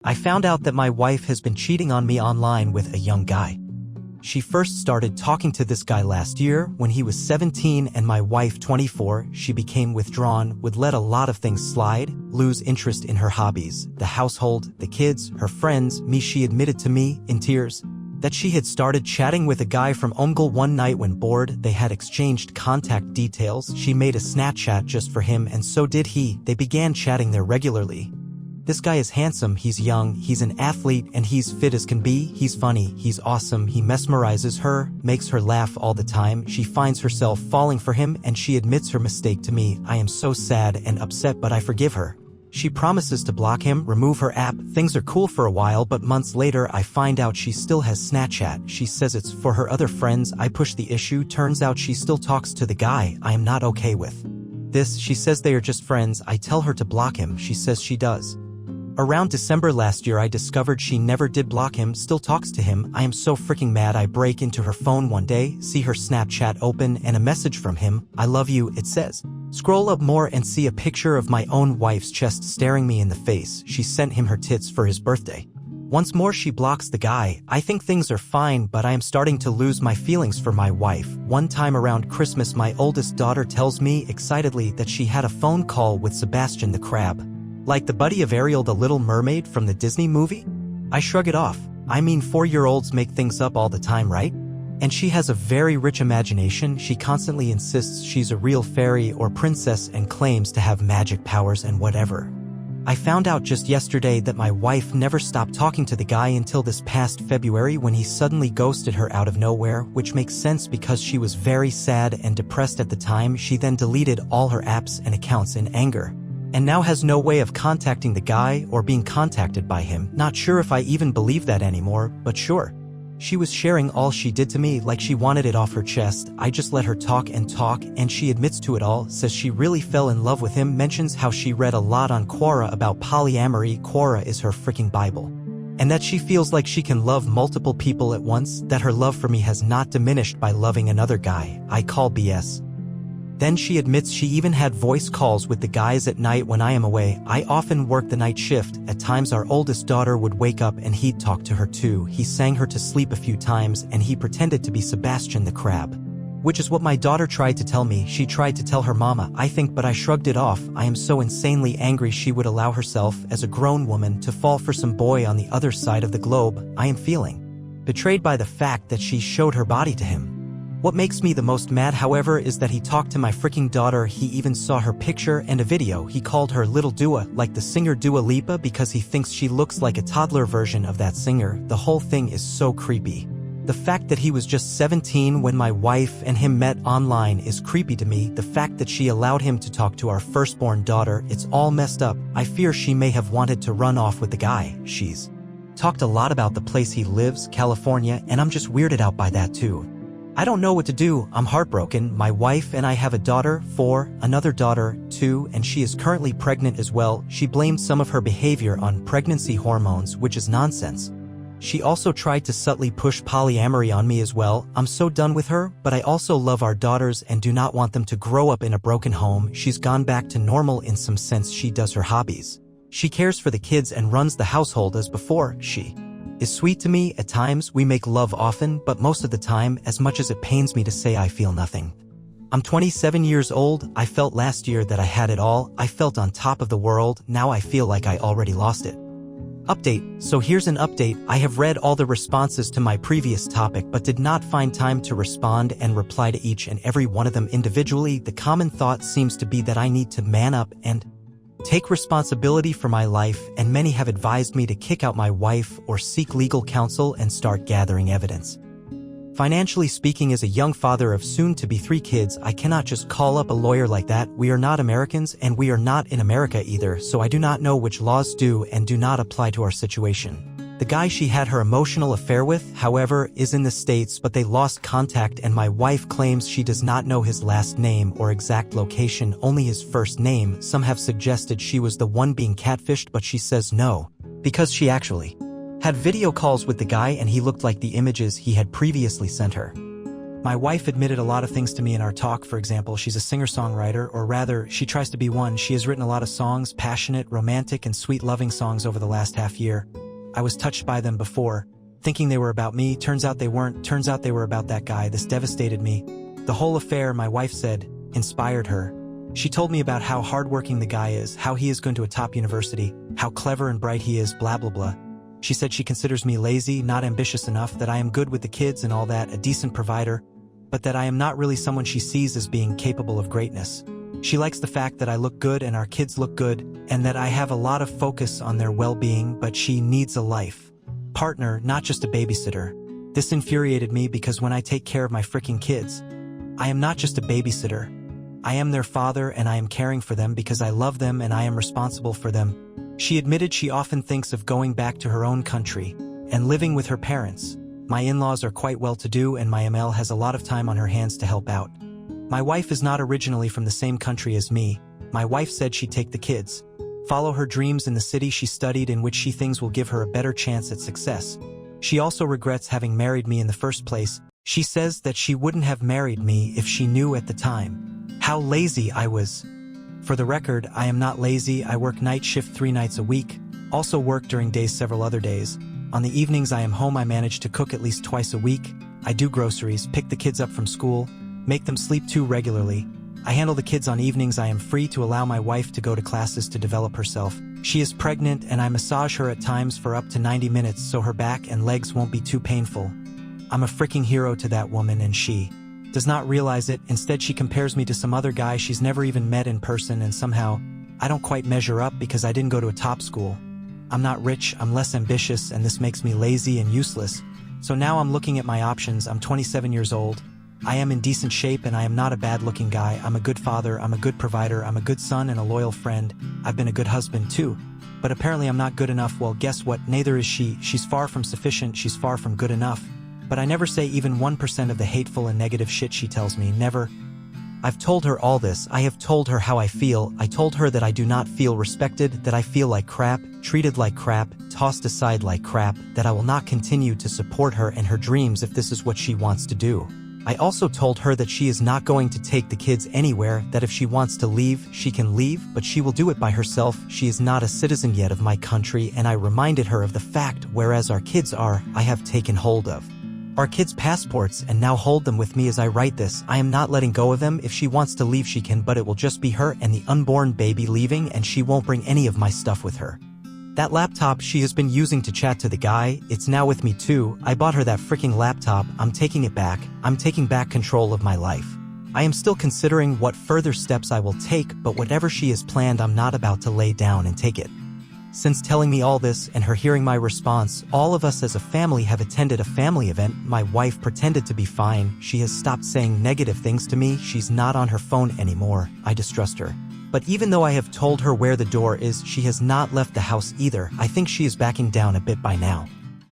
I found out that my wife has been cheating on me online with a young guy. She first started talking to this guy last year when he was 17 and my wife 24. She became withdrawn, would let a lot of things slide, lose interest in her hobbies, the household, the kids, her friends, me. She admitted to me, in tears, that she had started chatting with a guy from Omegle one night when bored. They had exchanged contact details. She made a Snapchat just for him and so did he. They began chatting there regularly. This guy is handsome, he's young, he's an athlete, and he's fit as can be. He's funny, he's awesome, he mesmerizes her, makes her laugh all the time. She finds herself falling for him and she admits her mistake to me. I am so sad and upset, but I forgive her. She promises to block him, remove her app. Things are cool for a while, but months later I find out she still has Snapchat. She says it's for her other friends. I push the issue. Turns out she still talks to the guy. I am not okay with this. She says they are just friends. I tell her to block him. She says she does. Around December last year I discovered she never did block him, still talks to him. I am so freaking mad. I break into her phone one day, see her Snapchat open and a message from him. I love you, it says. Scroll up more and see a picture of my own wife's chest staring me in the face. She sent him her tits for his birthday. Once more she blocks the guy. I think things are fine, but I am starting to lose my feelings for my wife. One time around Christmas my oldest daughter tells me excitedly that she had a phone call with Sebastian the Crab. Like the buddy of Ariel the Little Mermaid from the Disney movie? I shrug it off. I mean, 4-year-olds make things up all the time, right? And she has a very rich imagination. She constantly insists she's a real fairy or princess and claims to have magic powers and whatever. I found out just yesterday that my wife never stopped talking to the guy until this past February when he suddenly ghosted her out of nowhere, which makes sense because she was very sad and depressed at the time. She then deleted all her apps and accounts in anger, and now has no way of contacting the guy or being contacted by him. Not sure if I even believe that anymore, but sure. She was sharing all she did to me like she wanted it off her chest. I just let her talk and she admits to it all, says she really fell in love with him, mentions how she read a lot on Quora about polyamory. Quora is her freaking Bible. And that she feels like she can love multiple people at once, that her love for me has not diminished by loving another guy. I call BS. Then she admits she even had voice calls with the guys at night when I am away. I often work the night shift. At times our oldest daughter would wake up and he'd talk to her too. He sang her to sleep a few times and he pretended to be Sebastian the Crab. Which is what my daughter tried to tell me. She tried to tell her mama, I think, but I shrugged it off. I am so insanely angry she would allow herself, as a grown woman, to fall for some boy on the other side of the globe. I am feeling betrayed by the fact that she showed her body to him. What makes me the most mad, however, is that he talked to my freaking daughter. He even saw her picture and a video. He called her Little Dua, like the singer Dua Lipa, because he thinks she looks like a toddler version of that singer. The whole thing is so creepy. The fact that he was just 17 when my wife and him met online is creepy to me. The fact that she allowed him to talk to our firstborn daughter, it's all messed up. I fear she may have wanted to run off with the guy. She's talked a lot about the place he lives, California, and I'm just weirded out by that too. I don't know what to do. I'm heartbroken. My wife and I have a daughter, 4, another daughter, 2, and she is currently pregnant as well. She blamed some of her behavior on pregnancy hormones, which is nonsense. She also tried to subtly push polyamory on me as well. I'm so done with her, but I also love our daughters and do not want them to grow up in a broken home. She's gone back to normal in some sense. She does her hobbies. She cares for the kids and runs the household as before. She is sweet to me. At times, we make love often, but most of the time, as much as it pains me to say, I feel nothing. I'm 27 years old. I felt last year that I had it all. I felt on top of the world. Now I feel like I already lost it. Update. So here's an update. I have read all the responses to my previous topic but did not find time to respond and reply to each and every one of them individually. The common thought seems to be that I need to man up and take responsibility for my life, and many have advised me to kick out my wife or seek legal counsel and start gathering evidence. Financially speaking, as a young father of soon-to-be 3 kids, I cannot just call up a lawyer like that. We are not Americans, and we are not in America either, so I do not know which laws do and do not apply to our situation. The guy she had her emotional affair with, however, is in the States, but they lost contact and my wife claims she does not know his last name or exact location, only his first name. Some have suggested she was the one being catfished, but she says no, because she actually had video calls with the guy and he looked like the images he had previously sent her. My wife admitted a lot of things to me in our talk. For example, she's a singer-songwriter, or rather, she tries to be one. She has written a lot of songs, passionate, romantic, and sweet loving songs over the last half year. I was touched by them before, thinking they were about me. Turns out they weren't. Turns out they were about that guy. This devastated me. The whole affair, my wife said, inspired her. She told me about how hardworking the guy is, how he is going to a top university, how clever and bright he is, blah blah blah. She said she considers me lazy, not ambitious enough, that I am good with the kids and all that, a decent provider, but that I am not really someone she sees as being capable of greatness. She likes the fact that I look good and our kids look good, and that I have a lot of focus on their well-being, but she needs a life partner, not just a babysitter. This infuriated me because when I take care of my freaking kids, I am not just a babysitter. I am their father and I am caring for them because I love them and I am responsible for them. She admitted she often thinks of going back to her own country and living with her parents. My in-laws are quite well-to-do and my ML has a lot of time on her hands to help out. My wife is not originally from the same country as me. My wife said she'd take the kids, follow her dreams in the city she studied, in which she thinks will give her a better chance at success. She also regrets having married me in the first place. She says that she wouldn't have married me if she knew at the time how lazy I was. For the record, I am not lazy. I work night shift 3 nights a week, also work during days several other days. On the evenings I am home. I manage to cook at least twice a week. I do groceries, pick the kids up from school, make them sleep too regularly. I handle the kids on evenings. I am free to allow my wife to go to classes to develop herself. She is pregnant and I massage her at times for up to 90 minutes so her back and legs won't be too painful. I'm a freaking hero to that woman and she does not realize it. Instead, she compares me to some other guy she's never even met in person, and somehow I don't quite measure up because I didn't go to a top school. I'm not rich, I'm less ambitious, and this makes me lazy and useless. So now I'm looking at my options. I'm 27 years old. I am in decent shape and I am not a bad-looking guy. I'm a good father, I'm a good provider, I'm a good son and a loyal friend. I've been a good husband too. But apparently I'm not good enough. Well, guess what? Neither is she. She's far from sufficient, she's far from good enough. But I never say even 1% of the hateful and negative shit she tells me, never. I've told her all this. I have told her how I feel. I told her that I do not feel respected, that I feel like crap, treated like crap, tossed aside like crap, that I will not continue to support her and her dreams if this is what she wants to do. I also told her that she is not going to take the kids anywhere, that if she wants to leave, she can leave, but she will do it by herself. She is not a citizen yet of my country, and I reminded her of the fact, whereas our kids are, I have taken hold of our kids' passports and now hold them with me as I write this. I am not letting go of them. If she wants to leave, she can, but it will just be her and the unborn baby leaving, and she won't bring any of my stuff with her. That laptop she has been using to chat to the guy, it's now with me too. I bought her that freaking laptop. I'm taking it back. I'm taking back control of my life. I am still considering what further steps I will take, but whatever she has planned, I'm not about to lay down and take it. Since telling me all this and her hearing my response, all of us as a family have attended a family event. My wife pretended to be fine. She has stopped saying negative things to me. She's not on her phone anymore. I distrust her. But even though I have told her where the door is, she has not left the house either. I think she is backing down a bit by now.